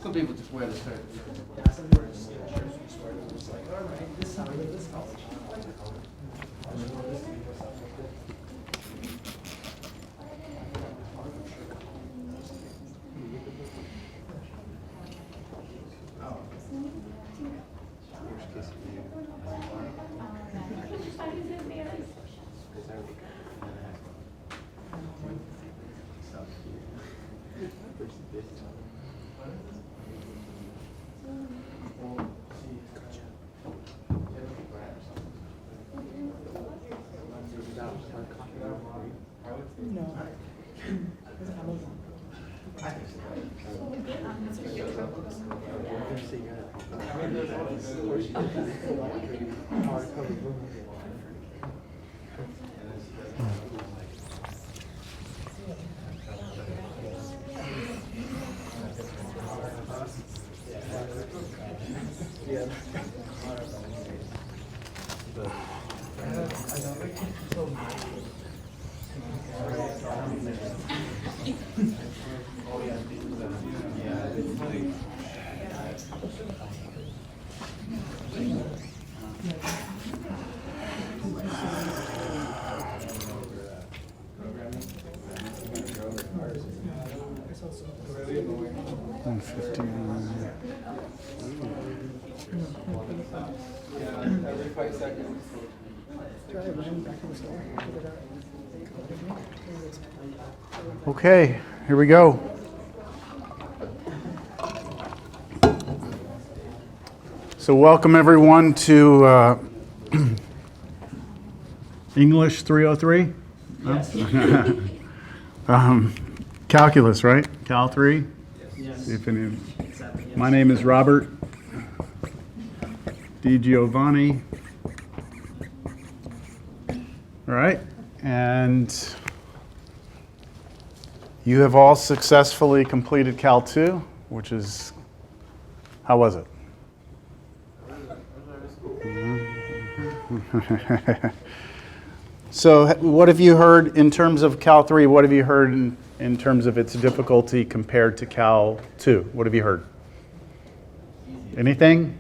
Some people just wear the shirt. Yeah, some people are just get shirts and swear to them. It's like, all right, this is how we live this college. I like the color. No. Every 5 seconds. Okay, here we go. So welcome everyone to English 303. Yes. Calculus, right? Cal 3. Yes. See if any- Exactly, yes. My name is Robert Di Giovanni. All right, and you have all successfully completed Cal 2, which is, how was it? So what have you heard in terms of Cal 3? What have you heard in terms of its difficulty compared to Cal 2? What have you heard? Anything?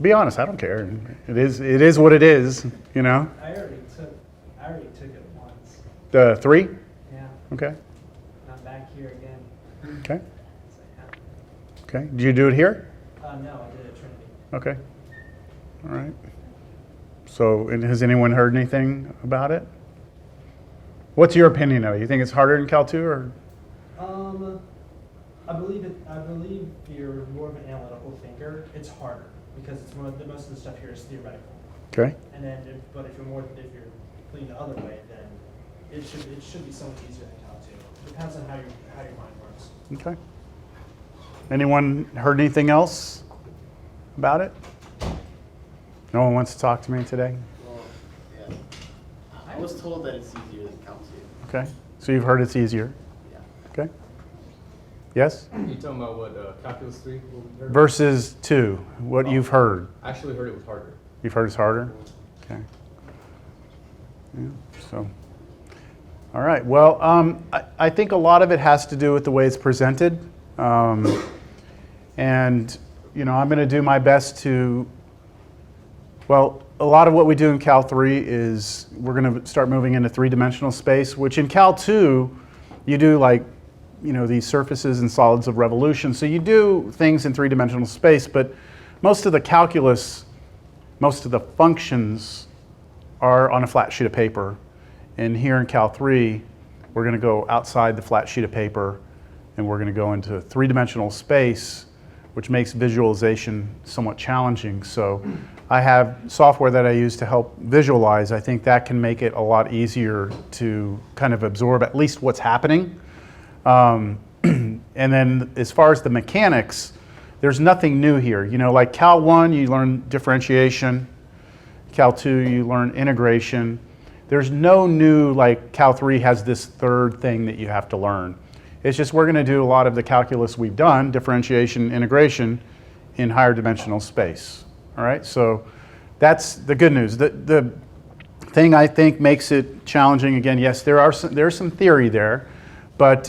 Be honest, I don't care. It is what it is, you know? I already took it once. The 3? Yeah. Okay, I'm back here again. okay, So, yeah. okay. Did you do it here? No, I did it at Trinity. Okay. All right. So, and has anyone heard anything about it? What's your opinion of it? You think it's harder in Cal 2 or? I believe if you're more of an analytical thinker, it's harder because it's most of the stuff here is theoretical. Okay. And then, if you're leaning the other way, then it should be so much easier than Cal 2. Depends on how your mind works. Okay. Anyone heard anything else about it? No one wants to talk to me today? Well, yeah. I was told that it's easier than Cal 2. Okay. So you've heard it's easier? Yeah. Okay. Yes? You talking about what Calculus 3? Versus 2, what you've heard. I actually heard it was harder. You've heard it's harder? Okay. Yeah, so, all right. Well, I think a lot of it has to do with the way it's presented. And, you know, I'm going to do my best to, well, a lot of what we do in Cal 3 is we're going to start moving into three-dimensional space, which in Cal 2, you do like, you know, these surfaces and solids of revolution. So you do things in three-dimensional space, but most of the calculus, most of the functions are on a flat sheet of paper. And here in Cal 3, we're going to go outside the flat sheet of paper and we're going to go into three-dimensional space, which makes visualization somewhat challenging. So I have software that I use to help visualize. I think that can make it a lot easier to kind of absorb at least what's happening. And then as far as the mechanics, there's nothing new here. You know, like Cal 1, you learn differentiation. Cal 2, you learn integration. There's no new, like Cal 3 has this third thing that you have to learn. It's just we're going to do a lot of the calculus we've done, differentiation, integration, in higher dimensional space. All right, so that's the good news. The thing I think makes it challenging, again, yes, there's some theory there, but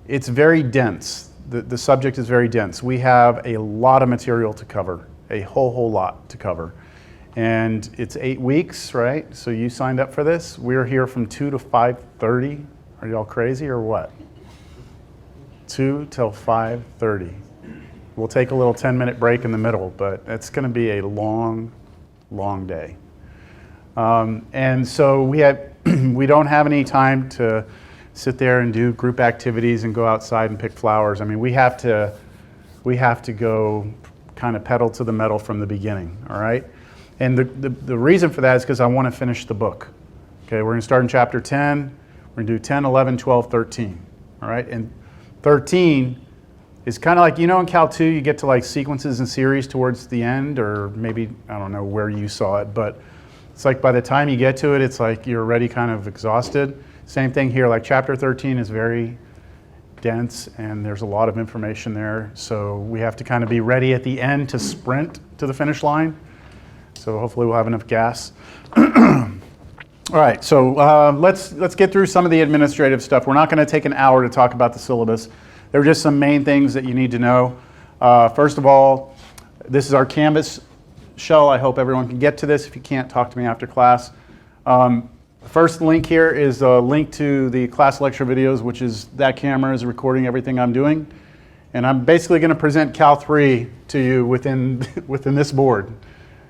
it's very dense. The subject is very dense. We have a lot of material to cover, a whole lot to cover. And it's 8 weeks, right? So you signed up for this. We're here from 2 to 5:30. Are y'all crazy or what? 2 till 5:30. We'll take a little 10-minute break in the middle, but it's going to be a long, long day. And so we don't have any time to sit there and do group activities and go outside and pick flowers. I mean, we have to go kind of pedal to the metal from the beginning, all right? And the reason for that is because I want to finish the book. Okay, we're going to start in chapter 10. We're going to do 10, 11, 12, 13, all right? And 13 is kind of like, you know, in Cal 2, you get to like sequences and series towards the end, or maybe, I don't know where you saw it, but it's like by the time you get to it, it's like you're already kind of exhausted. Same thing here, like chapter 13 is very dense and there's a lot of information there. So we have to kind of be ready at the end to sprint to the finish line. So hopefully we'll have enough gas. All right, so let's get through some of the administrative stuff. We're not going to take an hour to talk about the syllabus. There are just some main things that you need to know. First of all, this is our Canvas shell. I hope everyone can get to this. If you can't, talk to me after class. First link here is a link to the class lecture videos, which is that camera is recording everything I'm doing. And I'm basically going to present Cal 3 to you within this board.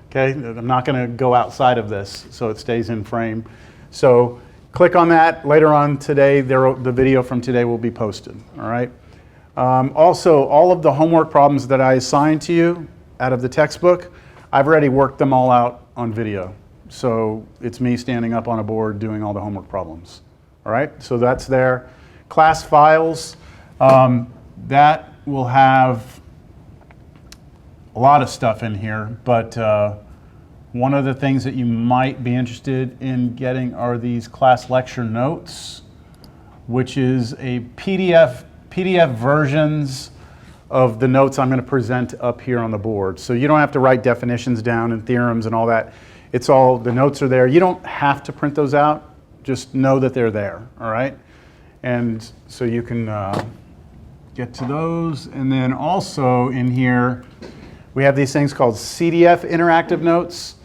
Okay, I'm not going to go outside of this, so it stays in frame. So click on that. Later on today, the video from today will be posted. All right. Also, all of the homework problems that I assigned to you out of the textbook, I've already worked them all out on video. So it's me standing up on a board doing all the homework problems. All right, so that's there. Class files, that will have a lot of stuff in here, but one of the things that you might be interested in getting are these class lecture notes, which is a PDF versions of the notes I'm going to present up here on the board. So you don't have to write definitions down and theorems and all that. It's all, the notes are there. You don't have to print those out. Just know that they're there, all right? And so you can get to those. And then also in here, we have these things called CDF interactive notes.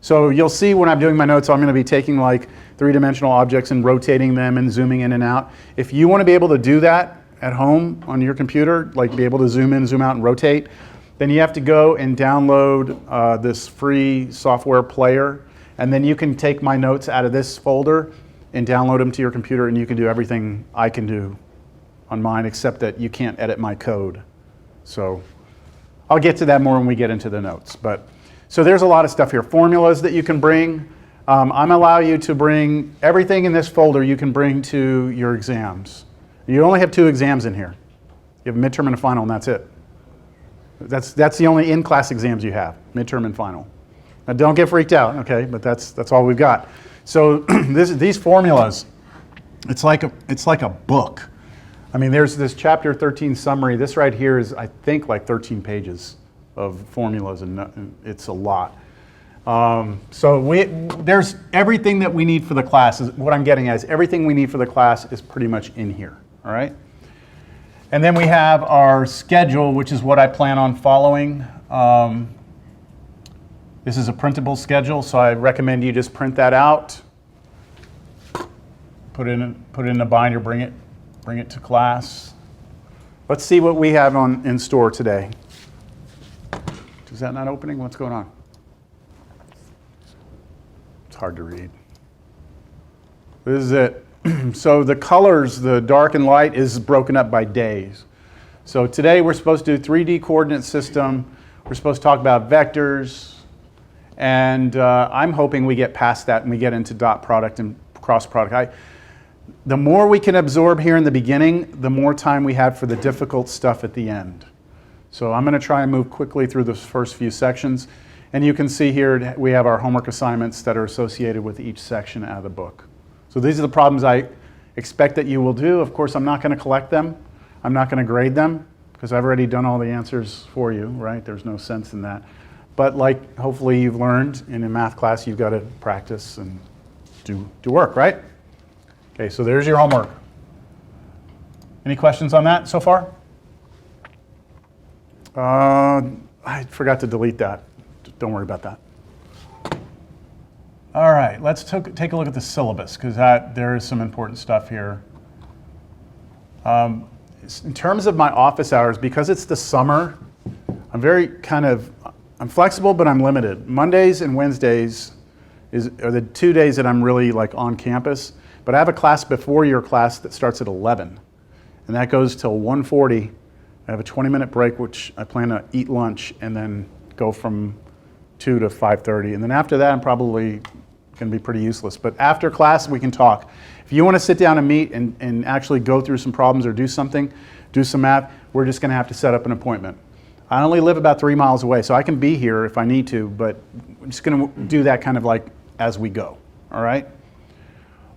So you'll see when I'm doing my notes, I'm going to be taking like three-dimensional objects and rotating them and zooming in and out. If you want to be able to do that at home on your computer, like be able to zoom in, zoom out, and rotate, then you have to go and download this free software player, and then you can take my notes out of this folder and download them to your computer, and you can do everything I can do on mine, except that you can't edit my code. So I'll get to that more when we get into the notes. So there's a lot of stuff here. Formulas that you can bring. I'm allow you to bring everything in this folder you can bring to your exams. You only have 2 exams in here. You have a midterm and a final, and that's it. That's the only in-class exams you have, midterm and final. Now don't get freaked out, okay? But that's all we've got. So these formulas, it's like a book. I mean, there's this chapter 13 summary. This right here is, I think, like 13 pages of formulas, and it's a lot. So there's everything that we need for the class. What I'm getting at is everything we need for the class is pretty much in here, all right? And then we have our schedule, which is what I plan on following. This is a printable schedule, so I recommend you just print that out, put it in a binder, bring it to class. Let's see what we have in store today. Is that not opening? What's going on? It's hard to read. This is it. So the colors, the dark and light, is broken up by days. So today we're supposed to do 3D coordinate system. We're supposed to talk about vectors. And I'm hoping we get past that and we get into dot product and cross product. The more we can absorb here in the beginning, the more time we have for the difficult stuff at the end. So I'm going to try and move quickly through the first few sections. And you can see here we have our homework assignments that are associated with each section out of the book. So these are the problems I expect that you will do. Of course, I'm not going to collect them. I'm not going to grade them because I've already done all the answers for you, right? There's no sense in that. But like hopefully you've learned in a math class, you've got to practice and do work, right? Okay, so there's your homework. Any questions on that so far? I forgot to delete that. Don't worry about that. All right, let's take a look at the syllabus, because there is some important stuff here. In terms of my office hours, because it's the summer, I'm flexible, but I'm limited. Mondays and Wednesdays are the 2 days that I'm really like on campus, but I have a class before your class that starts at 11, and that goes till 1:40. I have a 20-minute break, which I plan to eat lunch and then go from 2 to 5:30. And then after that, I'm probably going to be pretty useless. But after class, we can talk. If you want to sit down and meet and actually go through some problems or do something, do some math, we're just going to have to set up an appointment. I only live about 3 miles away, so I can be here if I need to, but I'm just going to do that kind of like as we go, all right?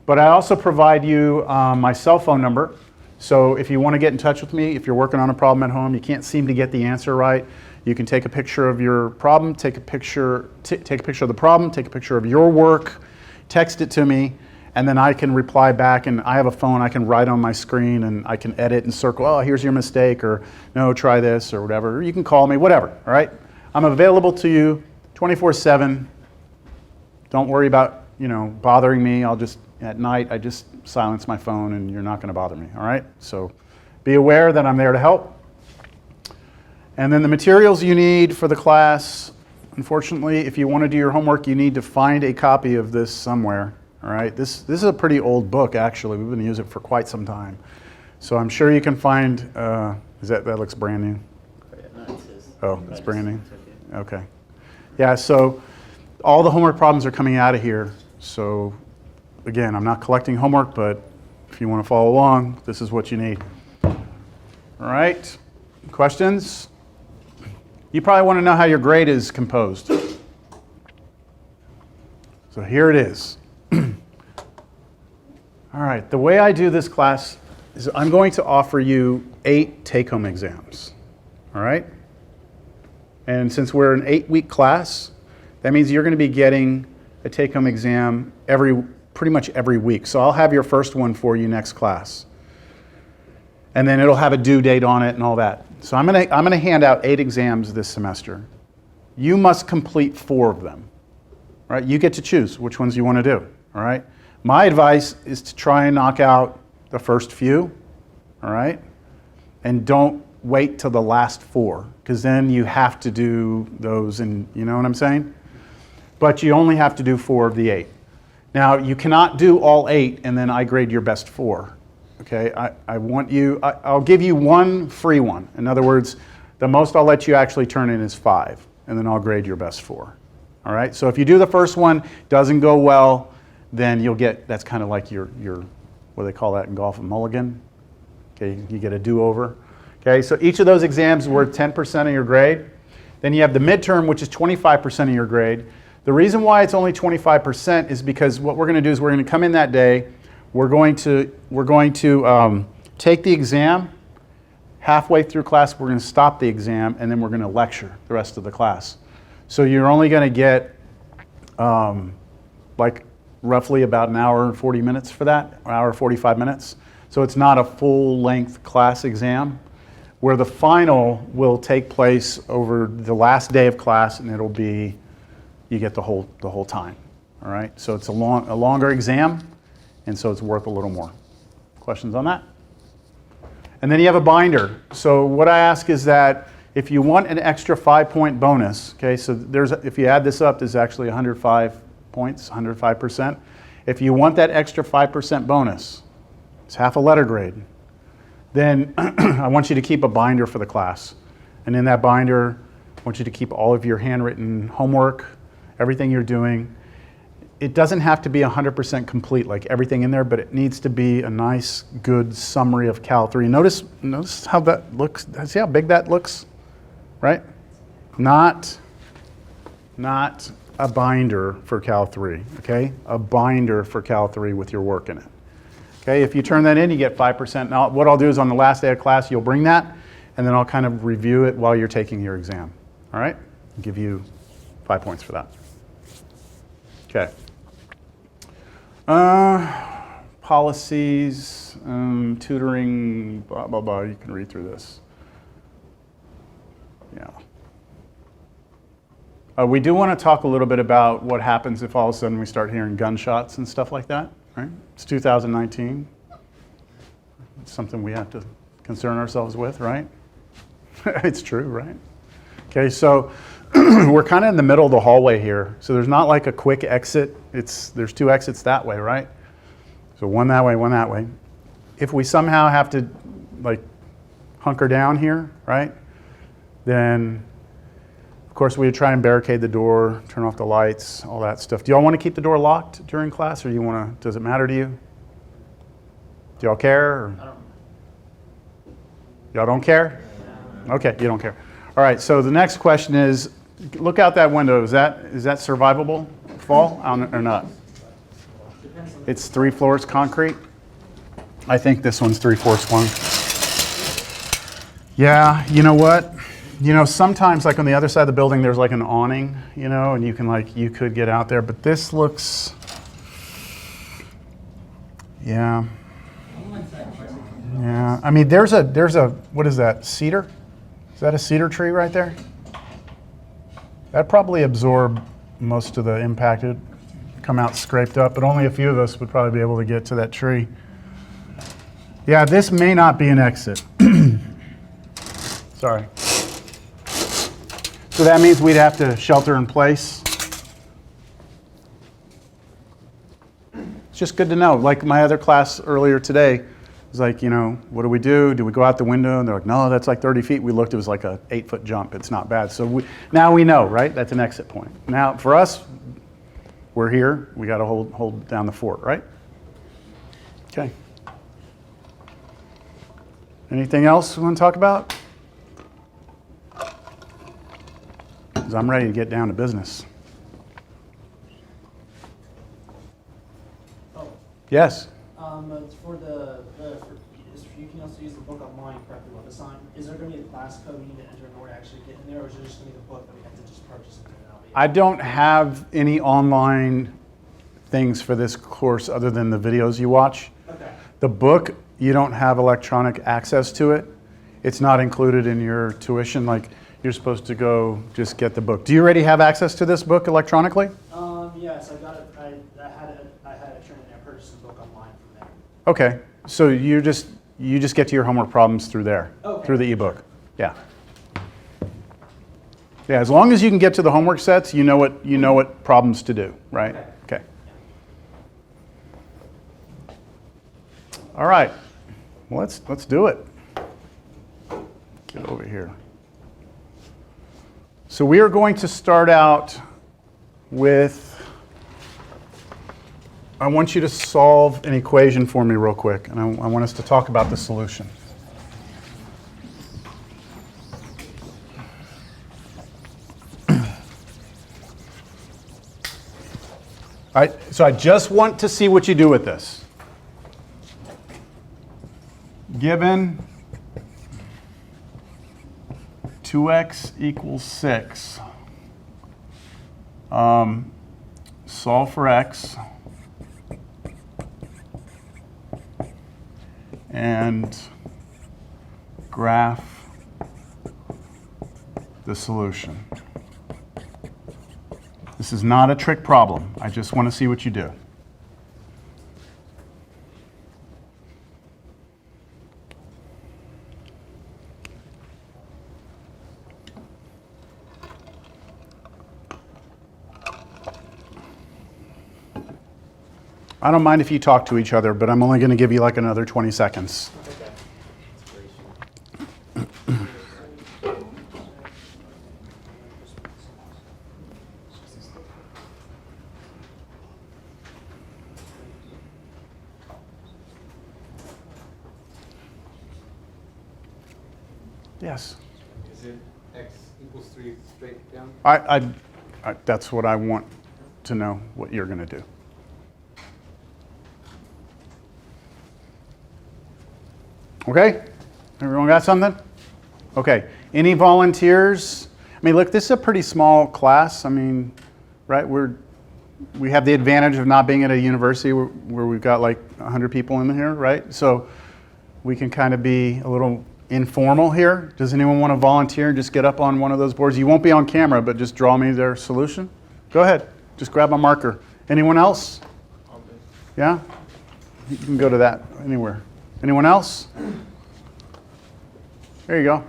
But I also provide you my cell phone number. So if you want to get in touch with me, if you're working on a problem at home, you can't seem to get the answer right, you can take a picture of your problem, take a picture of the problem, take a picture of your work, text it to me, and then I can reply back, and I have a phone, I can write on my screen, and I can edit and circle, oh, here's your mistake, or no, try this, or whatever. You can call me, whatever, all right? I'm available to you 24/7. Don't worry about, bothering me. At night, I just silence my phone, and you're not going to bother me, all right? So be aware that I'm there to help. And then the materials you need for the class, unfortunately, if you want to do your homework, you need to find a copy of this somewhere, all right? This is a pretty old book, actually. We've been using it for quite some time. So I'm sure you can find, that looks brand new? No, it says. Oh, it's brand new? Okay. Yeah, so all the homework problems are coming out of here. So again, I'm not collecting homework, but if you want to follow along, this is what you need. All right, questions? You probably want to know how your grade is composed. So here it is. All right, the way I do this class is I'm going to offer you 8 take-home exams, all right? And since we're an 8-week class, that means you're going to be getting a take-home exam pretty much every week. So I'll have your first one for you next class. And then it'll have a due date on it and all that. So I'm gonna hand out 8 exams this semester. You must complete 4 of them, right? You get to choose which ones you want to do, all right? My advice is to try and knock out the first few, all right? And don't wait till the last 4, because then you have to do those, and you know what I'm saying? But you only have to do 4 of the 8. Now, you cannot do all 8 and then I grade your best 4, okay? I'll give you one free one. In other words, the most I'll let you actually turn in is 5, and then I'll grade your best 4, all right? So if you do the first one, doesn't go well, then you'll get, that's kind of like your what do they call that in golf, a mulligan? Okay, you get a do-over. Okay, so each of those exams is worth 10% of your grade. Then you have the midterm, which is 25% of your grade. The reason why it's only 25% is because what we're going to do is we're going to come in that day, we're going to take the exam, halfway through class we're going to stop the exam, and then we're going to lecture the rest of the class. So you're only going to get like roughly about an hour and 40 minutes for that, an hour and 45 minutes. So it's not a full-length class exam, where the final will take place over the last day of class, and it'll be, you get the whole time, all right? So it's a longer exam, and so it's worth a little more. Questions on that? And then you have a binder. So what I ask is that if you want an extra 5-point bonus, okay, so if you add this up, there's actually 105 points, 105%. If you want that extra 5% bonus, it's half a letter grade, then I want you to keep a binder for the class. And in that binder, I want you to keep all of your handwritten homework, everything you're doing. It doesn't have to be 100% complete, like everything in there, but it needs to be a nice, good summary of Cal 3. Notice how that looks. See how big that looks, right? Not a binder for Cal 3, okay? A binder for Cal 3 with your work in it. Okay, if you turn that in, you get 5%. Now, what I'll do is on the last day of class, you'll bring that, and then I'll kind of review it while you're taking your exam, all right? I'll give you 5 points for that. Okay. policies, tutoring, blah, blah, blah. You can read through this. Yeah. We do want to talk a little bit about what happens if all of a sudden we start hearing gunshots and stuff like that, right? It's 2019. It's something we have to concern ourselves with, right? It's true, right? Okay, so we're kind of in the middle of the hallway here. So there's not like a quick exit. There's two exits that way, right? So one that way, one that way. If we somehow have to like hunker down here, right? Then of course we would try and barricade the door, turn off the lights, all that stuff. Do y'all want to keep the door locked during class, or does it matter to you? Do y'all care? Or? I don't. Y'all don't care? Okay, you don't care. All right, so the next question is, look out that window. Is that survivable fall or not? It's 3 floors concrete. I think this one's 3/4 swung. Yeah, you know what? You know, sometimes like on the other side of the building, there's like an awning, you know, and you could get out there, but this looks, yeah. Yeah, I mean, there's a, what is that, cedar? Is that a cedar tree right there? That'd probably absorb most of the impact. It'd come out scraped up, but only a few of us would probably be able to get to that tree. Yeah, this may not be an exit. Sorry. So that means we'd have to shelter in place. It's just good to know. Like my other class earlier today was like, you know, what do we do? Do we go out the window? And they're like, no, that's like 30 feet. We looked, it was like a 8-foot jump. It's not bad. So now we know, right? That's an exit point. Now for us, we're here. We got to hold down the fort, right? Okay. Anything else we want to talk about? Because I'm ready to get down to business. Oh, Yes? it's you can also use the book online, correctly WebAssign. Is there going to be a class code we need to enter in order to actually get in there, or is there just going to be the book that we have to just purchase and do it out? I don't have any online things for this course other than the videos you watch. Okay. The book, you don't have electronic access to it. It's not included in your tuition. Like, you're supposed to go just get the book. Do you already have access to this book electronically? Yes, I got it. I had a training and I purchased the book online from there. Okay, so you just get to your homework problems through there, Okay. through the ebook. Yeah. Yeah, as long as you can get to the homework sets, you know what problems to do, right? Okay. All right. Well, let's do it. Get over here. So we are going to start out with, I want you to solve an equation for me real quick, and I want us to talk about the solution. All right, so I just want to see what you do with this. Given 2x equals 6, solve for x, and graph the solution. This is not a trick problem. I just want to see what you do. I don't mind if you talk to each other, but I'm only going to give you like another 20 seconds. Yes. Is it x equals 3 straight down? That's what I want to know what you're going to do. Okay? Everyone got something? Okay. Any volunteers? I mean, look, this is a pretty small class. I mean, right? we have the advantage of not being at a university where we've got like 100 people in here, right? So we can kind of be a little informal here. Does anyone want to volunteer and just get up on one of those boards? You won't be on camera, but just draw me their solution. Go ahead. Just grab a marker. Anyone else? Yeah? You can go to that anywhere. Anyone else? There you go.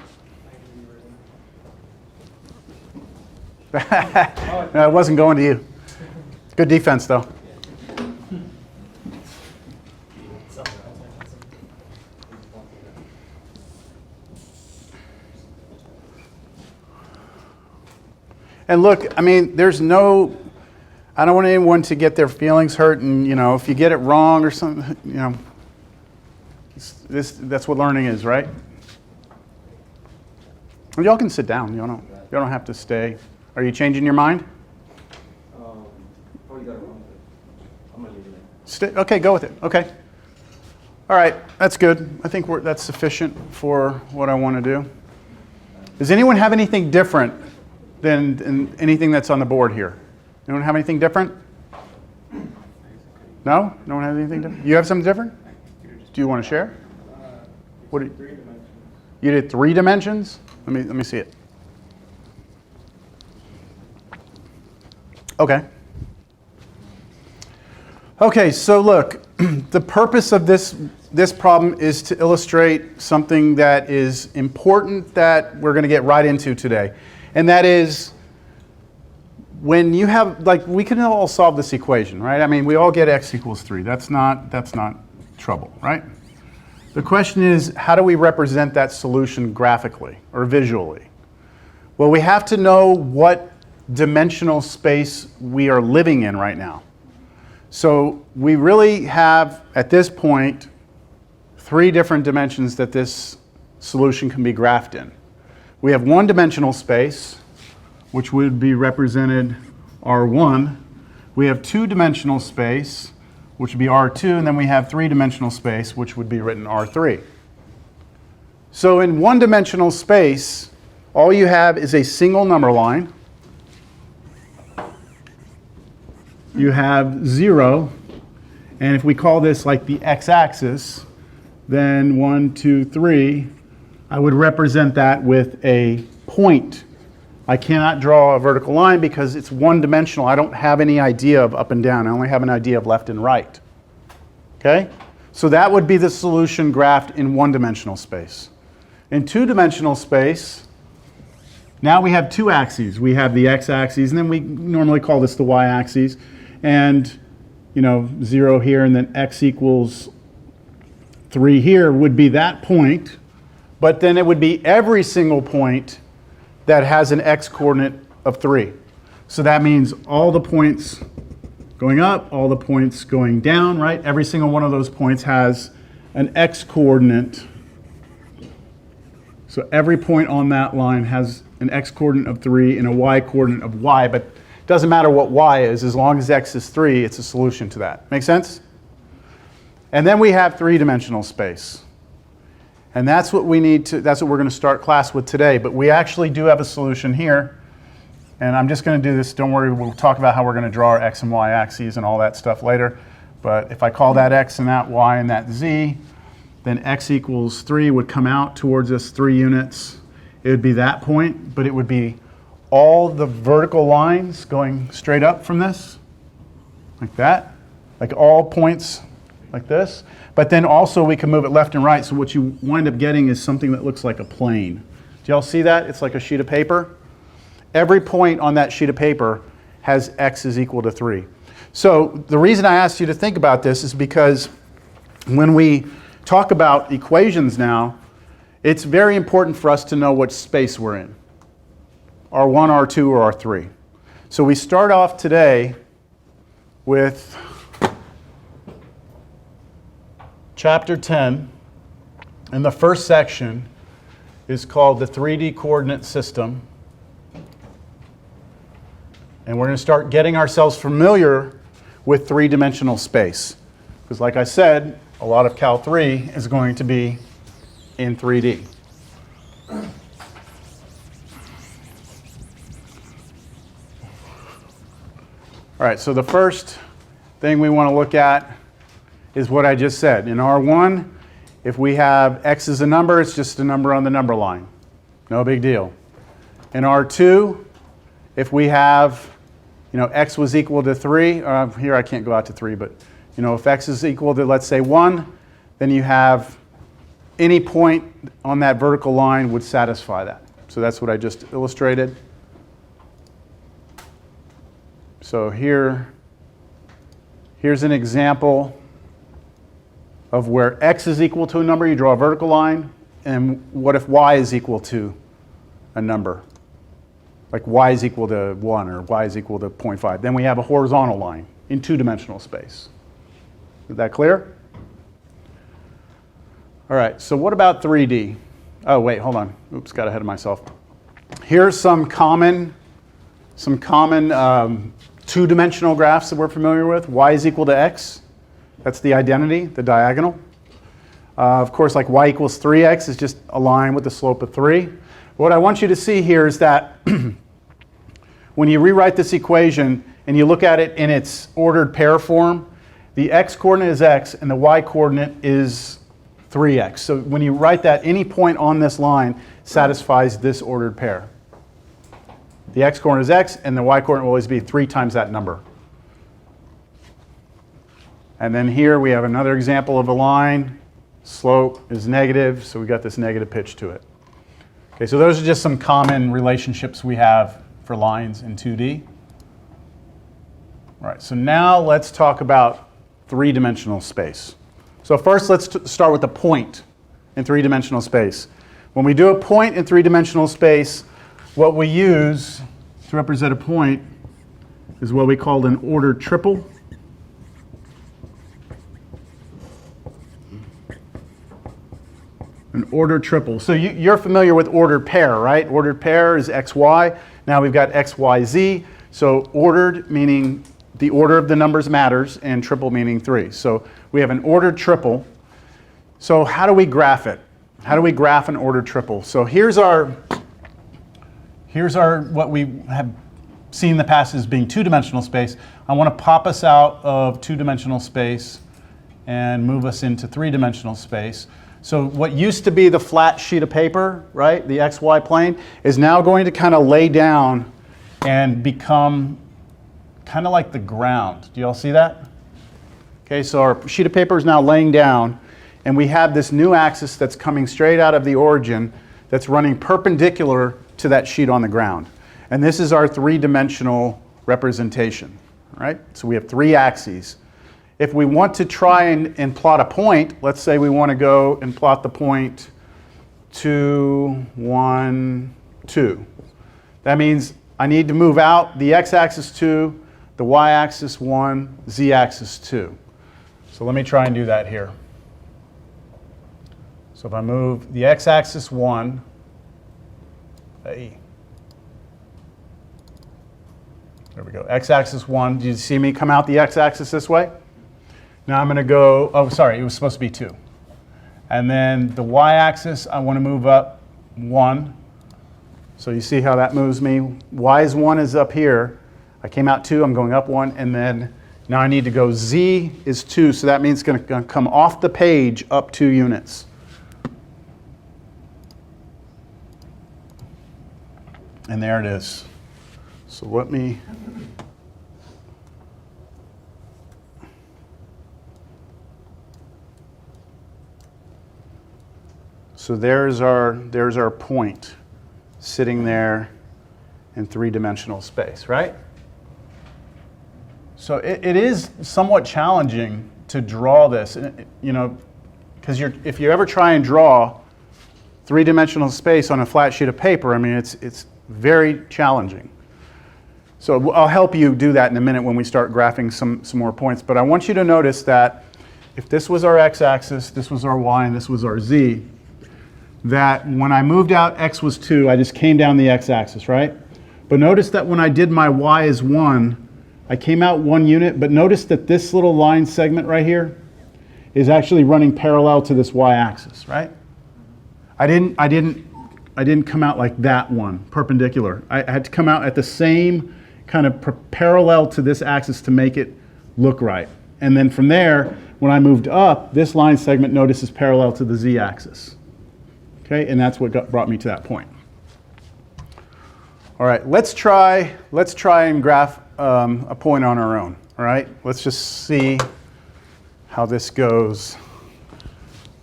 No, it wasn't going to you. Good defense, though. And look, I mean, I don't want anyone to get their feelings hurt, and if you get it wrong or something, that's what learning is, right? Well, y'all can sit down. You don't have to stay. Are you changing your mind? Probably got it wrong, but I'm gonna leave it. Okay, go with it. Okay. All right, that's good. I think that's sufficient for what I want to do. Does anyone have anything different than anything that's on the board here? Anyone have anything different? No? No one has anything different? You have something different? Do you want to share? What did, 3 dimensions. you did 3 dimensions? Let me see it. Okay. Okay, so look, the purpose of this problem is to illustrate something that is important that we're going to get right into today. And that is, when you have, we can all solve this equation, right? I mean, we all get x equals 3. That's not trouble, right? The question is, how do we represent that solution graphically or visually? Well, we have to know what dimensional space we are living in right now. So we really have, at this point, 3 different dimensions that this solution can be graphed in. We have 1-dimensional space, which would be represented R1. We have 2-dimensional space, which would be R2, and then we have 3-dimensional space, which would be written R3. So in 1-dimensional space, all you have is a single number line. You have 0, and if we call this like the x-axis, then 1, 2, 3, I would represent that with a point. I cannot draw a vertical line because it's 1-dimensional. I don't have any idea of up and down. I only have an idea of left and right. Okay? So that would be the solution graphed in 1-dimensional space. In 2-dimensional space, now we have 2 axes. We have the x-axis, and then we normally call this the y-axis. And 0 here, and then x equals 3 here would be that point. But then it would be every single point that has an x-coordinate of 3. So that means all the points going up, all the points going down, right? Every single one of those points has an x-coordinate. So every point on that line has an x-coordinate of 3 and a y-coordinate of y, but it doesn't matter what y is. As long as x is 3, it's a solution to that. Make sense? And then we have 3-dimensional space. And that's what we're going to start class with today. But we actually do have a solution here. And I'm just going to do this. Don't worry, we'll talk about how we're going to draw our x and y axes and all that stuff later. But if I call that x and that y and that z, then x equals 3 would come out towards us 3 units. It would be that point, but it would be all the vertical lines going straight up from this, like that, like all points like this. But then also we can move it left and right, so what you wind up getting is something that looks like a plane. Do y'all see that? It's like a sheet of paper. Every point on that sheet of paper has x is equal to 3. So the reason I asked you to think about this is because when we talk about equations now, it's very important for us to know what space we're in. R1, R2, or R3. So we start off today with Chapter 10, and the first section is called the 3D coordinate system. And we're going to start getting ourselves familiar with 3-dimensional space. Because like I said, a lot of Cal 3 is going to be in 3D. All All right, so the first thing we want to look at is what I just said. In R1, if we have x as a number, it's just a number on the number line. No big deal. In R2, if we have, x was equal to 3, here I can't go out to 3, but if x is equal to, let's say, 1, then you have any point on that vertical line would satisfy that. So that's what I just illustrated. So here's an example of where x is equal to a number. You draw a vertical line. And what if y is equal to a number? Like y is equal to 1 or y is equal to 0.5. Then we have a horizontal line in two-dimensional space. Is that clear? All right, so what about 3D? Oh, wait, hold on. Oops, got ahead of myself. Here's some common two-dimensional graphs that we're familiar with. Y is equal to x. That's the identity, the diagonal. Of course, like y equals 3x is just a line with the slope of 3. What I want you to see here is that when you rewrite this equation and you look at it in its ordered pair form, the x-coordinate is x and the y-coordinate is 3x. So when you write that, any point on this line satisfies this ordered pair. The x-coordinate is x and the y-coordinate will always be 3 times that number. And then here we have another example of a line. Slope is negative, so we got this negative pitch to it. Okay, so those are just some common relationships we have for lines in 2D. All right, so now let's talk about three-dimensional space. So first, let's start with a point in three-dimensional space. When we do a point in three-dimensional space, what we use to represent a point is what we call an ordered triple. An ordered triple. So you're familiar with ordered pair, right? Ordered pair is xy. Now we've got xyz. So ordered meaning the order of the numbers matters, and triple meaning 3. So we have an ordered triple. So how do we graph it? How do we graph an ordered triple? So here's our what we have seen in the past as being two-dimensional space. I want to pop us out of two-dimensional space and move us into three-dimensional space. So what used to be the flat sheet of paper, right, the xy plane, is now going to kind of lay down and become kind of like the ground. Do you all see that? Okay, so our sheet of paper is now laying down, and we have this new axis that's coming straight out of the origin that's running perpendicular to that sheet on the ground. And this is our three-dimensional representation, right? So we have 3 axes. If we want to try and plot a point, let's say we want to go and plot the point 2, 1, 2. That means I need to move out the x-axis 2, the y-axis 1, z-axis 2. So let me try and do that here. So if I move the x-axis 1, there we go, x-axis 1, do you see me come out the x-axis this way? Now I'm going to go, oh, sorry, it was supposed to be 2. And then the y-axis, I want to move up 1. So you see how that moves me. Y is 1 is up here. I came out 2, I'm going up 1. And then now I need to go z is 2. So that means it's going to come off the page up 2 units. And there it is. So let me... So there's our point sitting there in three-dimensional space, right? So it is somewhat challenging to draw this, because if you ever try and draw three-dimensional space on a flat sheet of paper, I mean, it's very challenging. So I'll help you do that in a minute when we start graphing some more points. But I want you to notice that if this was our x-axis, this was our y, and this was our z, that when I moved out x was 2, I just came down the x-axis, right? But notice that when I did my y is 1, I came out 1 unit, but notice that this little line segment right here is actually running parallel to this y-axis, right? I didn't come out like that one, perpendicular. I had to come out at the same kind of parallel to this axis to make it look right. And then from there, when I moved up, this line segment, notice, is parallel to the z-axis. Okay, and that's what brought me to that point. All right, let's try and graph a point on our own. All right, let's just see how this goes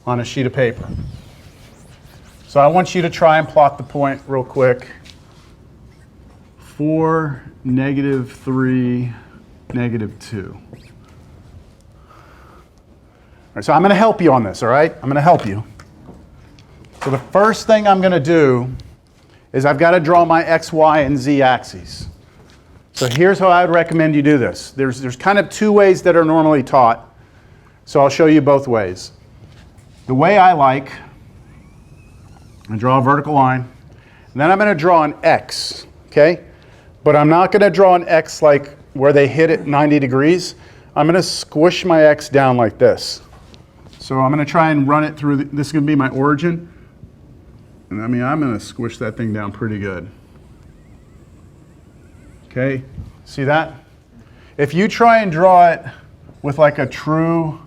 on a sheet of paper. So I want you to try and plot the point real quick. 4, -3, -2. All right, so I'm going to help you on this, all right? I'm going to help you. So the first thing I'm going to do is I've got to draw my x, y, and z axes. So here's how I would recommend you do this. There's kind of two ways that are normally taught, so I'll show you both ways. The way I like, I draw a vertical line, and then I'm going to draw an x, okay? But I'm not going to draw an x like where they hit at 90 degrees. I'm going to squish my x down like this. So I'm going to try and run it through, this is going to be my origin. And I mean, I'm going to squish that thing down pretty good. Okay, see that? If you try and draw it with like a true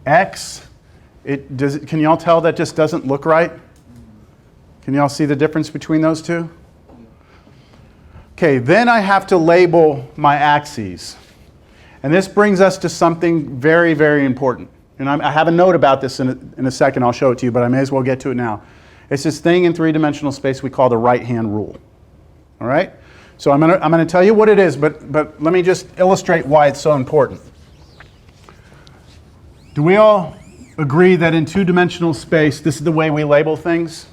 x, can y'all tell that just doesn't look right? Can y'all see the difference between those two? Okay, then I have to label my axes. And this brings us to something very, very important. And I have a note about this in a second. I'll show it to you, but I may as well get to it now. It's this thing in three-dimensional space we call the right-hand rule. All right? So I'm gonna tell you what it is, but let me just illustrate why it's so important. Do we all agree that in two-dimensional space, this is the way we label things?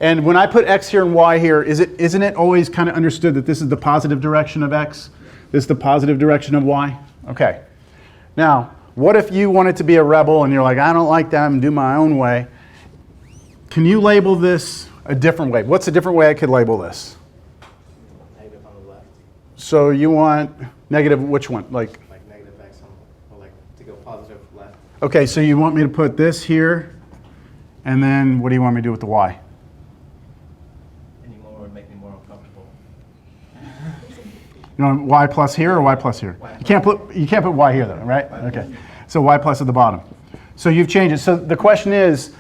And when I put x here and y here, isn't it always kind of understood that this is the positive direction of x? This is the positive direction of y? Okay. Now, what if you wanted to be a rebel and you're like, I don't like that and do my own way? Can you label this a different way? What's a different way I could label this? Negative on the left. So you want negative which one? Like Negative x on, or like to go positive left. okay, so you want me to put this here, and then what do you want me to do with the y? Any more would make me more uncomfortable. You want y plus here or y plus here? You can't put y here though, right? Okay. So y plus at the bottom. So you've changed it. So the question is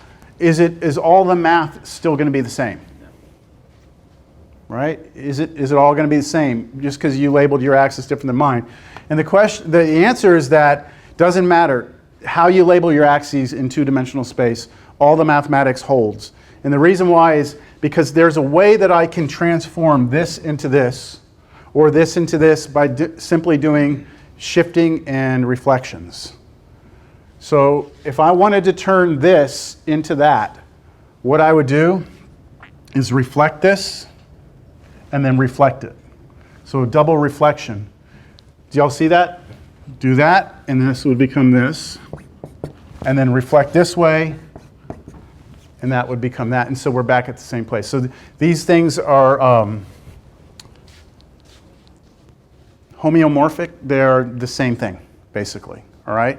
all the math still going to be the same? Right? Is it all going to be the same just because you labeled your axis different than mine? And the answer is that doesn't matter how you label your axes in two-dimensional space, all the mathematics holds. And the reason why is because there's a way that I can transform this into this or this into this by simply doing shifting and reflections. So if I wanted to turn this into that, what I would do is reflect this and then reflect it. So double reflection. Do y'all see that? Do that, and this would become this. And then reflect this way, and that would become that. And so we're back at the same place. So these things are homeomorphic. They're the same thing, basically. All right?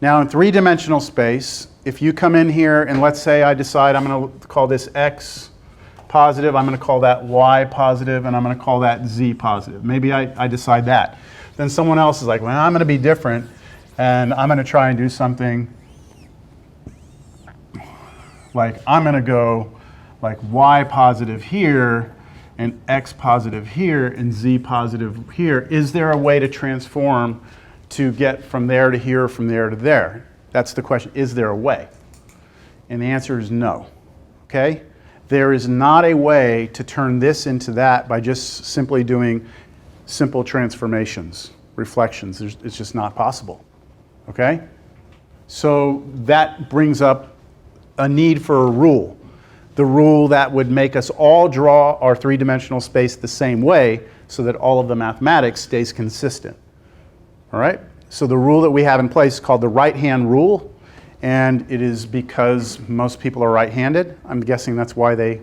Now in three-dimensional space, if you come in here and let's say I decide I'm going to call this x positive, I'm going to call that y positive, and I'm going to call that z positive. Maybe I decide that. Then someone else is like, well, I'm going to be different, and I'm going to try and do something like I'm going to go like y positive here and x positive here and z positive here. Is there a way to transform to get from there to here, from there to there? That's the question. Is there a way? And the answer is no. Okay? There is not a way to turn this into that by just simply doing simple transformations, reflections. It's just not possible. Okay? So that brings up a need for a rule. The rule that would make us all draw our three-dimensional space the same way so that all of the mathematics stays consistent. All right? So the rule that we have in place is called the right-hand rule, and it is because most people are right-handed. I'm guessing that's why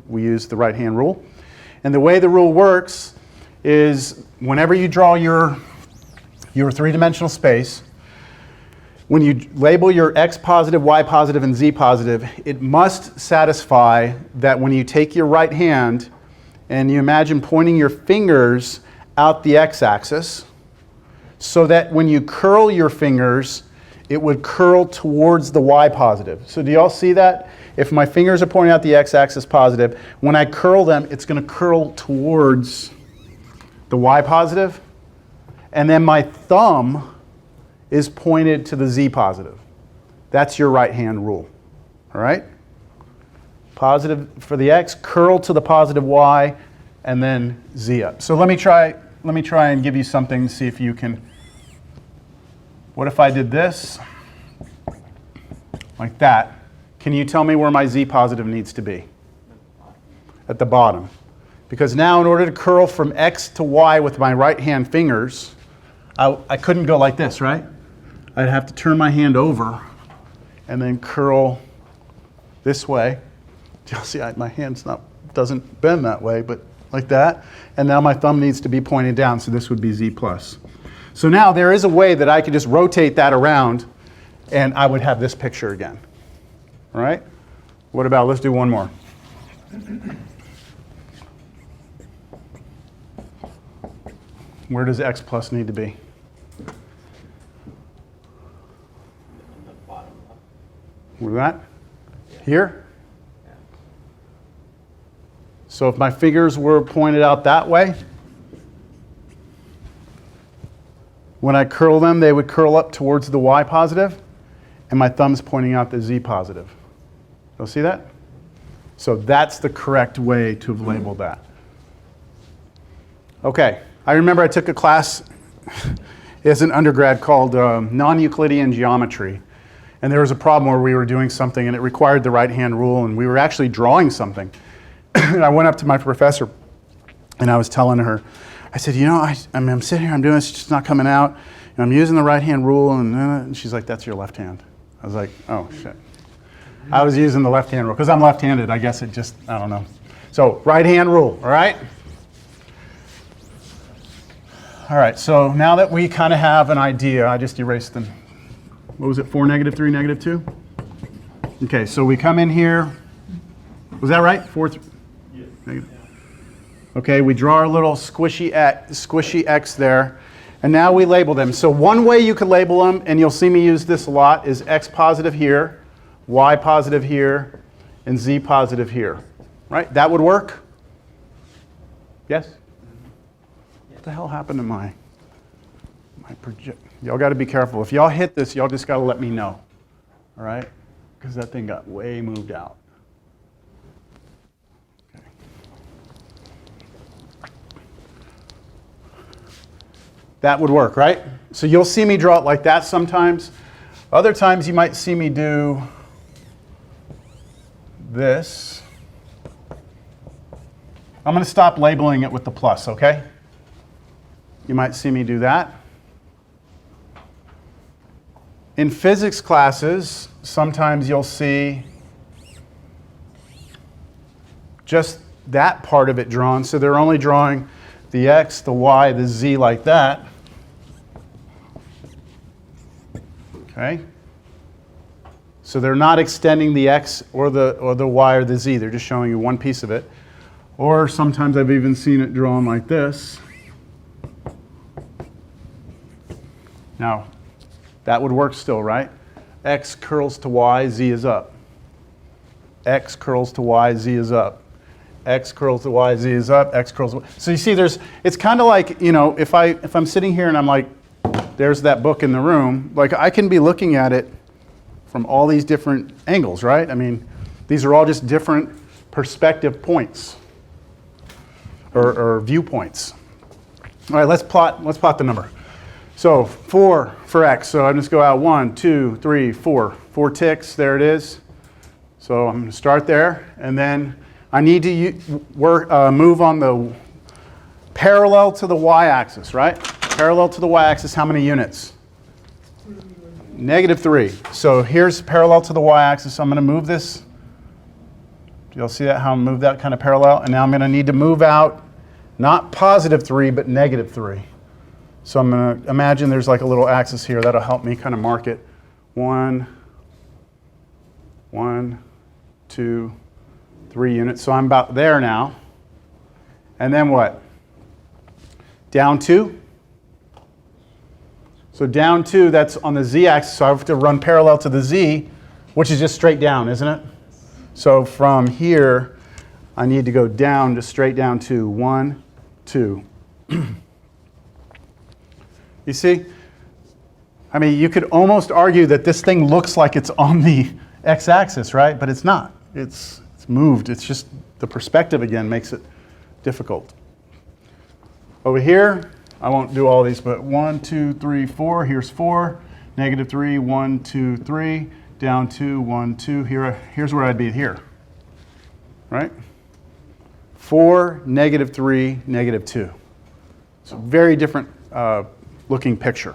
we use the right-hand rule. And the way the rule works is whenever you draw your three-dimensional space, when you label your x positive, y positive, and z positive, it must satisfy that when you take your right hand and you imagine pointing your fingers out the x-axis so that when you curl your fingers, it would curl towards the y positive. So do y'all see that? If my fingers are pointing out the x-axis positive, when I curl them, it's going to curl towards the y positive. And then my thumb is pointed to the z positive. That's your right hand rule. All right? Positive for the x, curl to the positive y, and then z up. So let me try and give you something to see if you can. What if I did this? Like that. Can you tell me where my z positive needs to be? At the bottom. Because now in order to curl from x to y with my right hand fingers, I couldn't go like this, right? I'd have to turn my hand over and then curl this way. You'll see my hand's doesn't bend that way, but like that. And now my thumb needs to be pointed down, so this would be z plus. So now there is a way that I could just rotate that around and I would have this picture again. All right? What about, let's do one more. Where does x plus need to be? The bottom up. Where that? Here? So if my fingers were pointed out that way, when I curl them, they would curl up towards the y positive, and my thumb's pointing out the z positive. You'll see that? So that's the correct way to have labeled that. Okay, I remember I took a class as an undergrad called non-Euclidean geometry. And there was a problem where we were doing something and it required the right-hand rule, and we were actually drawing something. And I went up to my professor and I was telling her, I said, you know, I'm sitting here, I'm doing this, it's just not coming out. And I'm using the right-hand rule, and she's like, that's your left hand. I was like, oh, shit. I was using the left-hand rule because I'm left-handed. I guess it just, I don't know. So right-hand rule, all right? All right, so now that we kind of have an idea, I just erased them. What was it, 4, -3, -2? Okay, so we come in here. Was that right? 4, negative. Okay, we draw our little squishy X there, and now we label them. So one way you could label them, and you'll see me use this a lot, is X positive here, Y positive here, and Z positive here. Right? That would work? Yes? What the hell happened to my project? Y'all got to be careful. If y'all hit this, y'all just got to let me know. All right? Because that thing got way moved out. Okay. That would work, right? So you'll see me draw it like that sometimes. Other times you might see me do this. I'm going to stop labeling it with the plus, okay? You might see me do that. In physics classes, sometimes you'll see just that part of it drawn. So they're only drawing the X, the Y, the Z like that. Okay? So they're not extending the X or the Y or the Z. They're just showing you one piece of it. Or sometimes I've even seen it drawn like this. Now, that would work still, right? X curls to Y, Z is up. X curls to Y, Z is up. X curls to Y, Z is up. X curls to Y. So you see, it's kind of like, you know, if I'm sitting here and I'm like, there's that book in the room, like I can be looking at it from all these different angles, right? I mean, these are all just different perspective points or viewpoints. All right, let's plot the number. So 4 for X. So I'm just go out 1, 2, 3, 4. 4 ticks, there it is. So I'm going to start there, and then I need to move on the parallel to the y-axis, right? Parallel to the y-axis, how many units? -3. So here's parallel to the y-axis. I'm going to move this. You'll see that, how I move that kind of parallel. And now I'm going to need to move out, not +3, but -3. So I'm going to imagine there's like a little axis here. That'll help me kind of mark it. 1, 2, 3 units. So I'm about there now. And then what? down 2. So down 2, that's on the z-axis, so I have to run parallel to the z, which is just straight down, isn't it? So from here, I need to go down, just straight down to 1, 2. You see? I mean, you could almost argue that this thing looks like it's on the x-axis, right? But it's not. It's moved. It's just the perspective again makes it difficult. Over here, I won't do all these, but 1, 2, 3, 4. Here's 4. Negative 3, 1, 2, 3. Down 2, 1, 2. Here's where I'd be here, right? 4, negative 3, negative 2. It's a very different looking picture.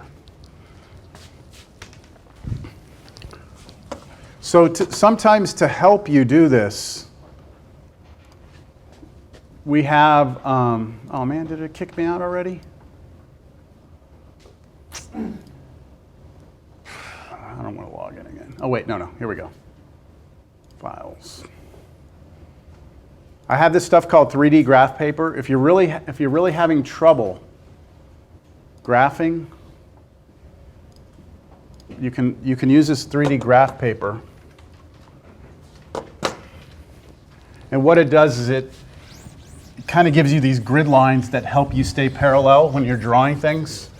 So sometimes to help you do this, we have, oh man, did it kick me out already? I don't want to log in again. Oh wait, no, here we go. Files. I have this stuff called 3D graph paper. If you're really having trouble graphing, you can use this 3D graph paper. And what it does is it kind of gives you these grid lines that help you stay parallel when you're drawing things.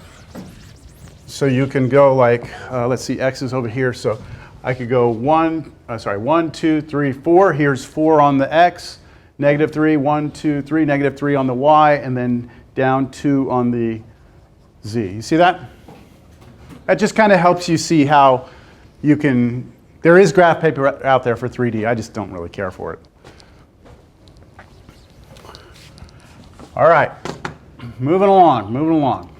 So you can go like, let's see, x is over here. So I could go 1, 2, 3, 4. Here's 4 on the x. Negative 3, 1, 2, 3. Negative 3 on the y. And then down 2 on the z. You see that? That just kind of helps you see how you can, there is graph paper out there for 3D. I just don't really care for it. All right, moving along.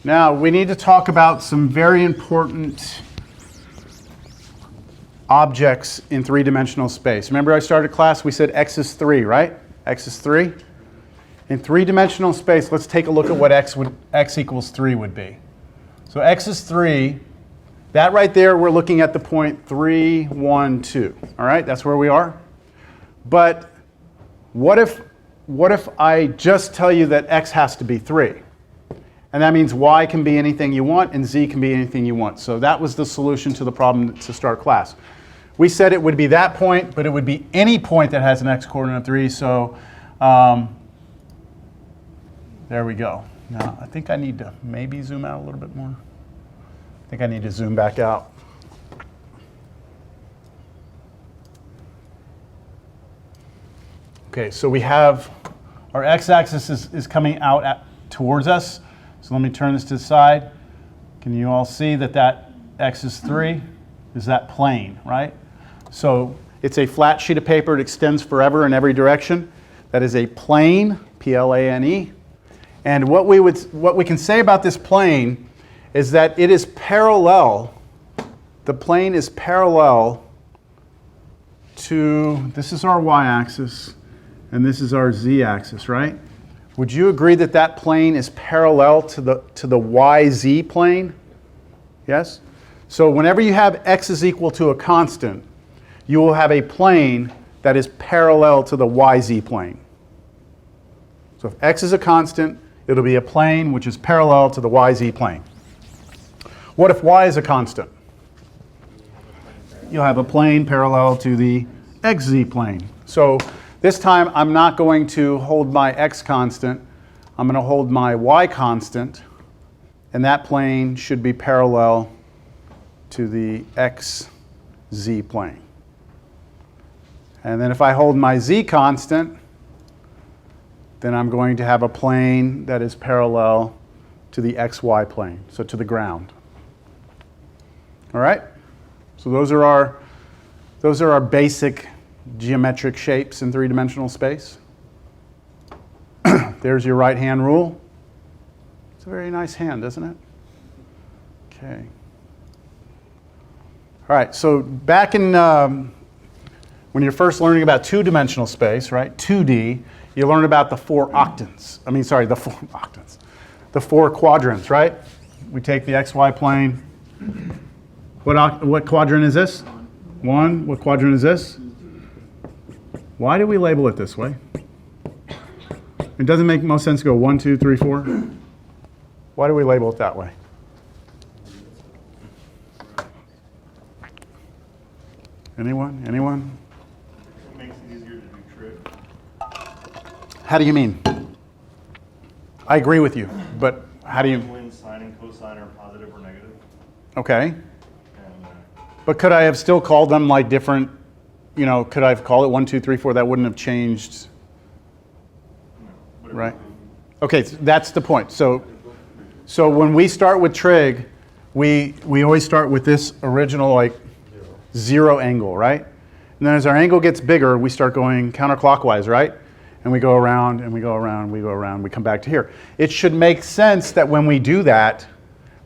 Now, we need to talk about some very important objects in three-dimensional space. Remember I started class, we said x is 3, right? X is 3. In three-dimensional space, let's take a look at what x equals 3 would be. So x is 3. That right there, we're looking at the point 3, 1, 2. All right, that's where we are. But what if I just tell you that x has to be 3? And that means y can be anything you want and z can be anything you want. So that was the solution to the problem to start class. We said it would be that point, but it would be any point that has an x coordinate of 3. So there we go. Now, I think I need to maybe zoom out a little bit more. I think I need to zoom back out. Okay, so we have our x-axis is coming out towards us. So let me turn this to the side. Can you all see that x is 3 is that plane, right? So it's a flat sheet of paper. It extends forever in every direction. That is a plane, P-L-A-N-E. And what we can say about this plane is that it is parallel. The plane is parallel to, this is our y-axis, and this is our z-axis, right? Would you agree that that plane is parallel to the yz plane? Yes? So whenever you have x is equal to a constant, you will have a plane that is parallel to the yz plane. So if x is a constant, it'll be a plane which is parallel to the yz plane. What if y is a constant? You'll have a plane parallel to the xz plane. So this time I'm not going to hold my x constant. I'm going to hold my y constant, and that plane should be parallel to the xz plane. And then if I hold my z constant, then I'm going to have a plane that is parallel to the xy plane, so to the ground. All right? So those are our basic geometric shapes in three-dimensional space. There's your right-hand rule. It's a very nice hand, isn't it? Okay. All right, so back in when you're first learning about two-dimensional space, right, 2D, you learn about the four quadrants, right? We take the xy plane, What quadrant is this? 1. What quadrant is this? Why do we label it this way? It doesn't make most sense to go 1, 2, 3, 4. Why do we label it that way? Anyone? Anyone? It makes it easier to do trig. How do you mean? I agree with you, but how do you? When sine and cosine are positive or negative. Okay. And But could I have still called them like different, could I have called it 1, 2, 3, 4? That wouldn't have changed, whatever. right? Okay, so that's the point. So when we start with trig, we always start with this original like 0 angle, right? And then as our angle gets bigger, we start going counterclockwise, right? And we go around and we go around, we go around, we come back to here. It should make sense that when we do that,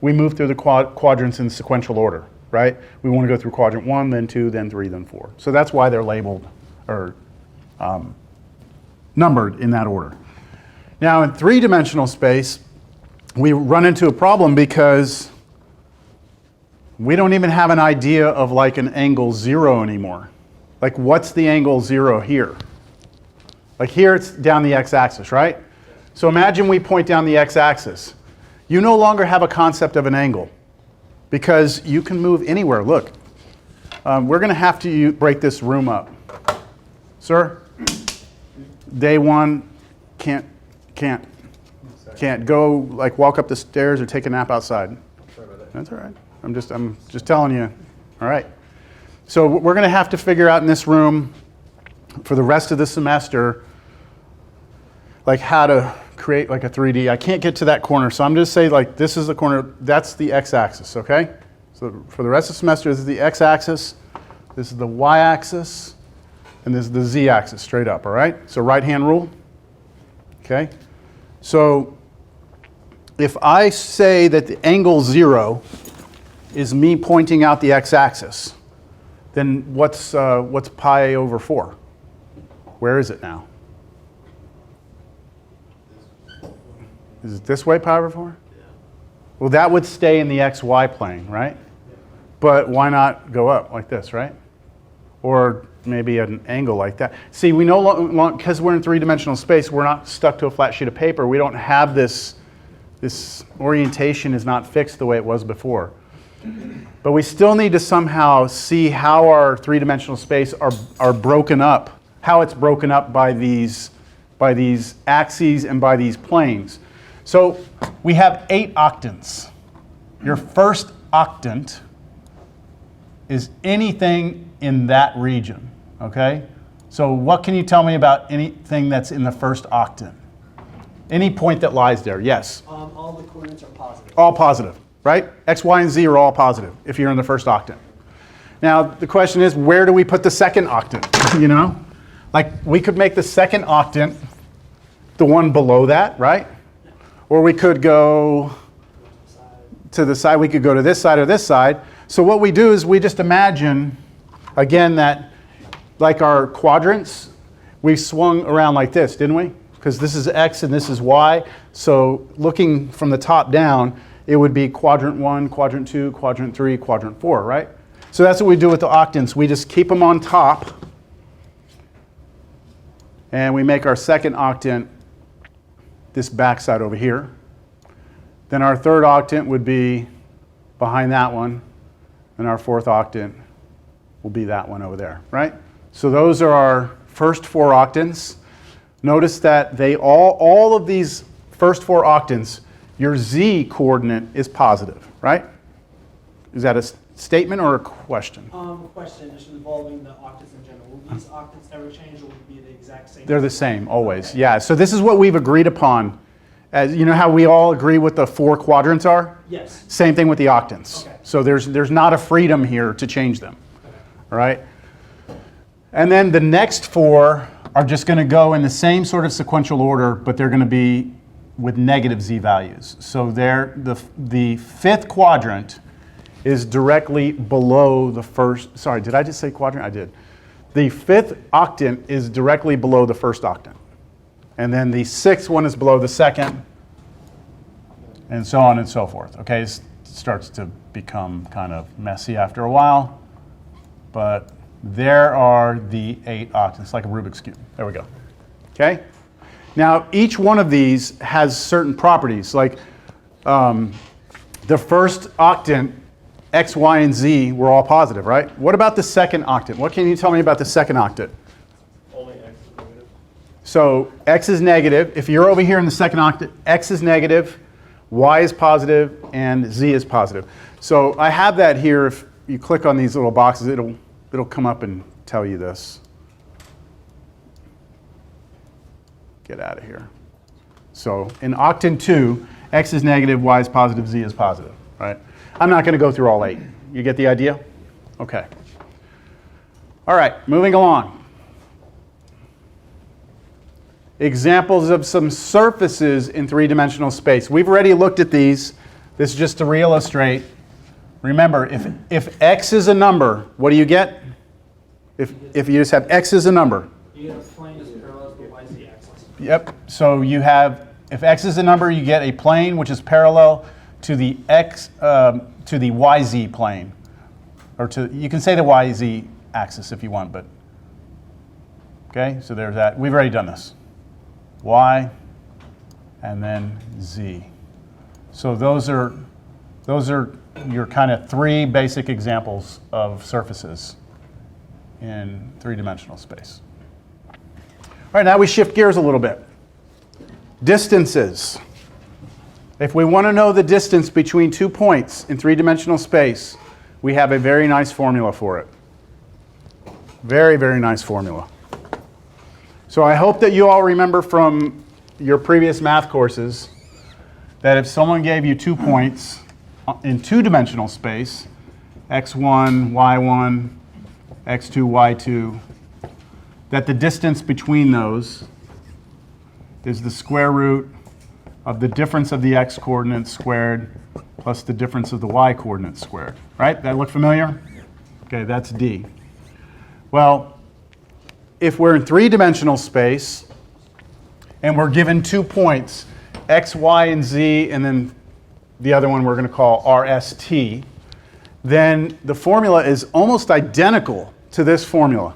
we move through the quadrants in sequential order, right? We want to go through quadrant 1, then 2, then 3, then 4. So that's why they're labeled or numbered in that order. Now in 3-dimensional space, we run into a problem because we don't even have an idea of like an angle 0 anymore. Like what's the angle 0 here? Like here it's down the x-axis, right? So imagine we point down the x-axis. You no longer have a concept of an angle because you can move anywhere. Look, we're going to have to break this room up. Sir, day 1, can't go like walk up the stairs or take a nap outside. Sorry about that. That's all right. I'm just telling you. All right. So we're going to have to figure out in this room for the rest of the semester like how to create like a 3D. I can't get to that corner, so I'm just say like this is the corner, that's the x-axis, okay? So for the rest of the semester, this is the x-axis, this is the y-axis, and this is the z-axis straight up, all right? So right-hand rule, okay? So if I say that the angle 0 is me pointing out the x-axis, then what's pi over 4? Where is it now? Is it this way, pi over 4? Yeah. Well, that would stay in the xy plane, right? Yeah. But why not go up like this, right? Or maybe an angle like that. See, we no longer, because we're in 3-dimensional space, we're not stuck to a flat sheet of paper. We don't have this orientation is not fixed the way it was before. But we still need to somehow see how our 3-dimensional space are broken up, how it's broken up by these axes and by these planes. So we have 8 octants. Your first octant is anything in that region, okay? So what can you tell me about anything that's in the first octant? Any point that lies there, yes? All the coordinates are positive. All positive, right? X, Y, and Z are all positive if you're in the first octant. Now, the question is, where do we put the second octant, Like, we could make the second octant the one below that, right? Or we could go to the side. We could go to this side or this side. So what we do is we just imagine, again, that like our quadrants, we swung around like this, didn't we? Because this is X and this is Y. So looking from the top down, it would be quadrant 1, quadrant 2, quadrant 3, quadrant 4, right? So that's what we do with the octants. We just keep them on top. And we make our second octant this backside over here. Then our third octant would be behind that one. And our fourth octant will be that one over there, right? So those are our first 4 octants. Notice that they all of these first 4 octants, your z coordinate is positive, right? Is that a statement or a question? Question just involving the octants in general. Will these octants ever change or will it be the exact same? They're the same, always. Okay. Yeah, so this is what we've agreed upon. As you know how we all agree what the 4 quadrants are? Yes. Same thing with the octants. Okay. So there's not a freedom here to change them. Okay. All right? And then the next 4 are just going to go in the same sort of sequential order, but they're going to be with negative z values. So the fifth quadrant is directly below the first. Sorry, did I just say quadrant? I did. The fifth octant is directly below the first octant. And then the sixth one is below the second, and so on and so forth. Okay, starts to become kind of messy after a while. But there are the 8 octants. It's like a Rubik's Cube. There we go. Okay? Now, each one of these has certain properties. Like the first octant, X, Y, and Z were all positive, right? What about the second octant? What can you tell me about the second octant? Only X is negative. So X is negative. If you're over here in the second octant, X is negative, Y is positive, and Z is positive. So I have that here. If you click on these little boxes, it'll come up and tell you this. Get out of here. So in octant 2, X is negative, Y is positive, Z is positive, right? I'm not going to go through all 8. You get the idea? Okay. All right, moving along. Examples of some surfaces in 3-dimensional space. We've already looked at these. This is just to re-illustrate. Remember, if X is a number, what do you get? If you just have X as a number. You get a plane that's parallel to the YZ axis. Yep. So you have, if X is a number, you get a plane which is parallel to the to the YZ plane, or you can say the YZ axis if you want, but okay. So there's that. We've already done this. Y, and then Z. So those are your kind of 3 basic examples of surfaces in 3-dimensional space. All right, now we shift gears a little bit. Distances. If we want to know the distance between 2 points in 3-dimensional space, we have a very nice formula for it. Very, very nice formula. So I hope that you all remember from your previous math courses that if someone gave you 2 points in 2-dimensional space, x1, y1, x2, y2, that the distance between those is the square root of the difference of the x coordinates squared plus the difference of the y coordinates squared. Right? That look familiar? Okay, that's D. Well, if we're in 3-dimensional space and we're given 2 points, x, y, and z, and then the other one we're going to call RST, then the formula is almost identical to this formula,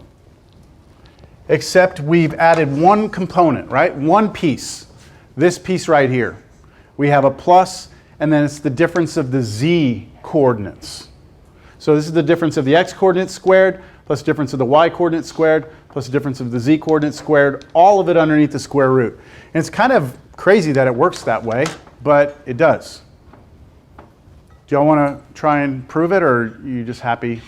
except we've added one component, right? One piece. This piece right here. We have a plus, and then it's the difference of the z coordinates. So this is the difference of the x coordinates squared, plus difference of the y coordinates squared, plus the difference of the z coordinates squared, all of it underneath the square root. And it's kind of crazy that it works that way, but it does. Do y'all want to try and prove it, or are you just happy?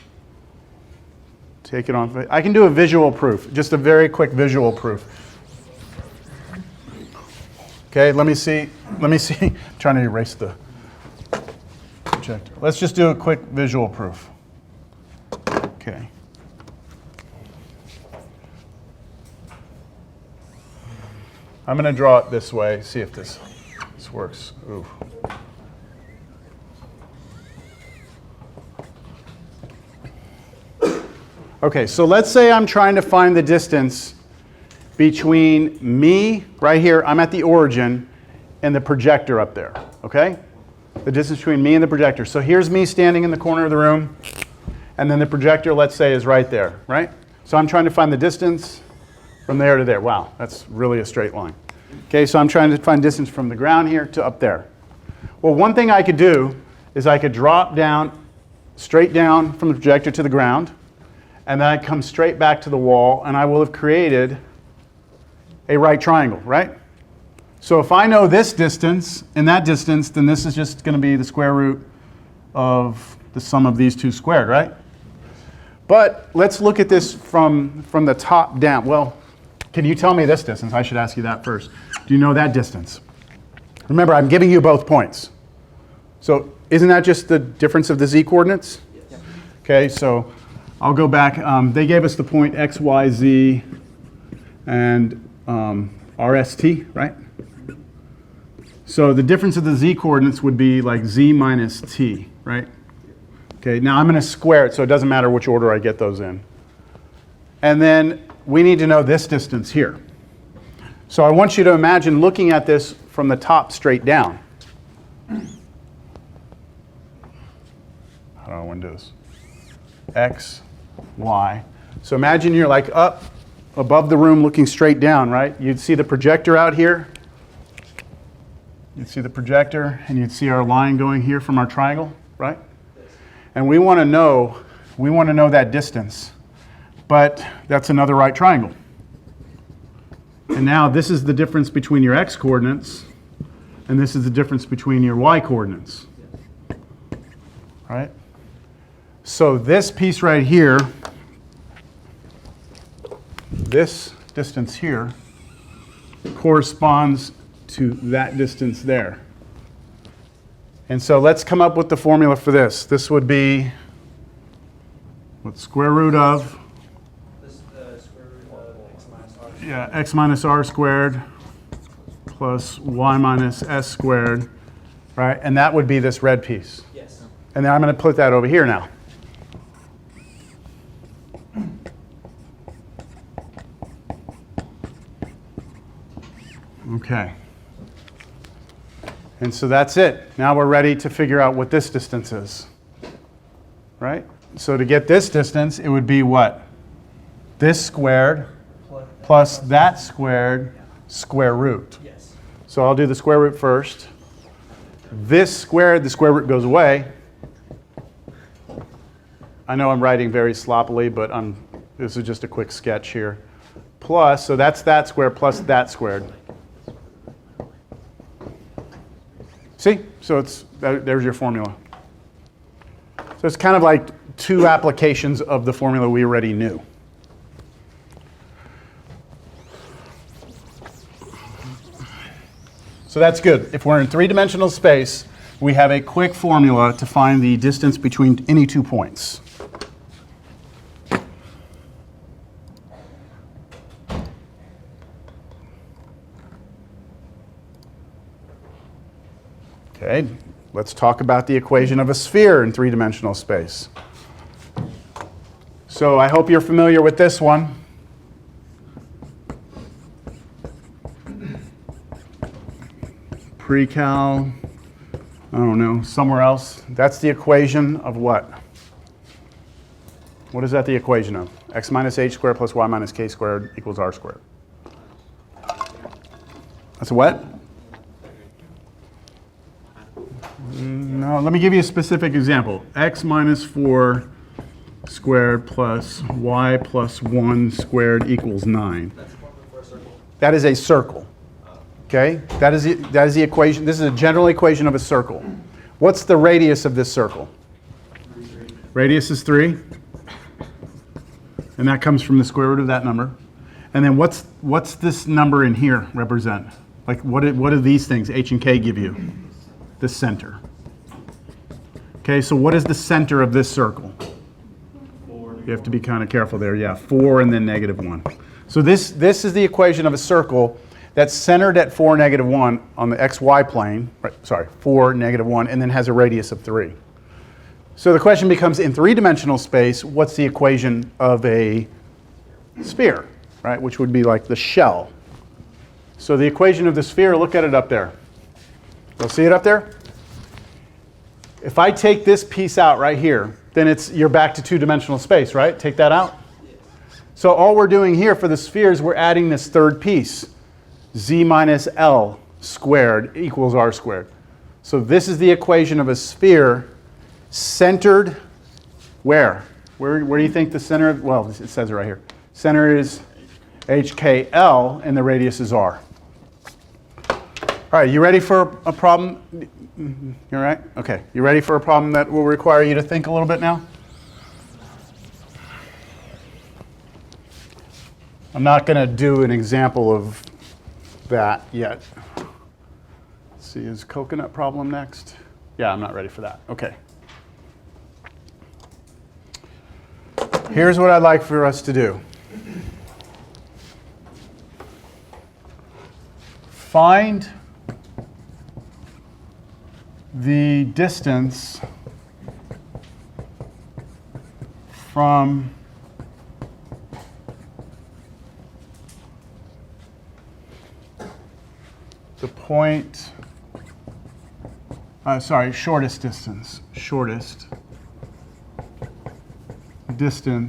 Take it on. I can do a visual proof, just a very quick visual proof. Okay, let me see. I'm trying to erase the projector. Let's just do a quick visual proof. Okay. I'm going to draw it this way, see if this works. Ooh. Okay, so let's say I'm trying to find the distance between me, right here, I'm at the origin, and the projector up there, okay? The distance between me and the projector. So here's me standing in the corner of the room, and then the projector, let's say, is right there, right? So I'm trying to find the distance from there to there. Wow, that's really a straight line. Okay, so I'm trying to find distance from the ground here to up there. Well, one thing I could do is I could drop down, straight down from the projector to the ground, and then I come straight back to the wall, and I will have created a right triangle, right? So if I know this distance and that distance, then this is just going to be the square root of the sum of these two squared, right? But let's look at this from the top down. Well, can you tell me this distance? I should ask you that first. Do you know that distance? Remember, I'm giving you both points. So isn't that just the difference of the z coordinates? Yes. Okay, so I'll go back. They gave us the point x, y, z, and RST, right? So the difference of the z coordinates would be like z minus t, right? Okay, now I'm going to square it so it doesn't matter which order I get those in. And then we need to know this distance here. So I want you to imagine looking at this from the top straight down. Windows. X, Y. So imagine you're like up above the room looking straight down, right? You'd see the projector out here. You'd see the projector, and you'd see our line going here from our triangle, right? And we want to know that distance. But that's another right triangle. And now this is the difference between your x coordinates, and this is the difference between your y coordinates. Right? So this piece right here, this distance here, corresponds to that distance there. And so let's come up with the formula for this. This would be what, square root of? This is the square root of x minus r. Yeah, x minus r squared plus y minus s squared, right? And that would be this red piece. Yes. And then I'm going to put that over here now. Okay. And so that's it. Now we're ready to figure out what this distance is. Right? So to get this distance, it would be what? This squared plus that squared square root. Yes. So I'll do the square root first. This squared, the square root goes away. I know I'm writing very sloppily, but this is just a quick sketch here. Plus, so that's that squared plus that squared. See? So there's your formula. So it's kind of like two applications of the formula we already knew. So that's good. If we're in three-dimensional space, we have a quick formula to find the distance between any 2 points. Okay, let's talk about the equation of a sphere in three-dimensional space. So I hope you're familiar with this one. Pre-cal, I don't know, somewhere else. That's the equation of what? What is that the equation of? X minus h squared plus y minus k squared equals r squared. That's what? No, let me give you a specific example. X minus 4 squared plus y plus 1 squared equals 9. That's a formula for a circle. That is a circle. Okay? That is the equation. This is a general equation of a circle. What's the radius of this circle? Radius is 3. And that comes from the square root of that number. And then what's this number in here represent? Like what do these things, h and k, give you? The center. Okay, so what is the center of this circle? 4. You have to be kind of careful there. Yeah, 4 and then negative 1. So this is the equation of a circle that's centered at 4, negative 1 on the xy plane. Right, sorry, 4, negative 1, and then has a radius of 3. So the question becomes, in three-dimensional space, what's the equation of a sphere, right? Which would be like the shell. So the equation of the sphere, look at it up there. You'll see it up there? If I take this piece out right here, then you're back to two-dimensional space, right? Take that out. So all we're doing here for the sphere is we're adding this third piece. Z minus L squared equals R squared. So this is the equation of a sphere centered where? Where do you think the center of, well, it says it right here. Center is HKL and the radius is R. All right, you ready for a problem? You all right? Okay. You ready for a problem that will require you to think a little bit now? I'm not going to do an example of that yet. Let's see, is coconut problem next? Yeah, I'm not ready for that. Okay. Here's what I'd like for us to do. Find the distance from the point, shortest distance distance.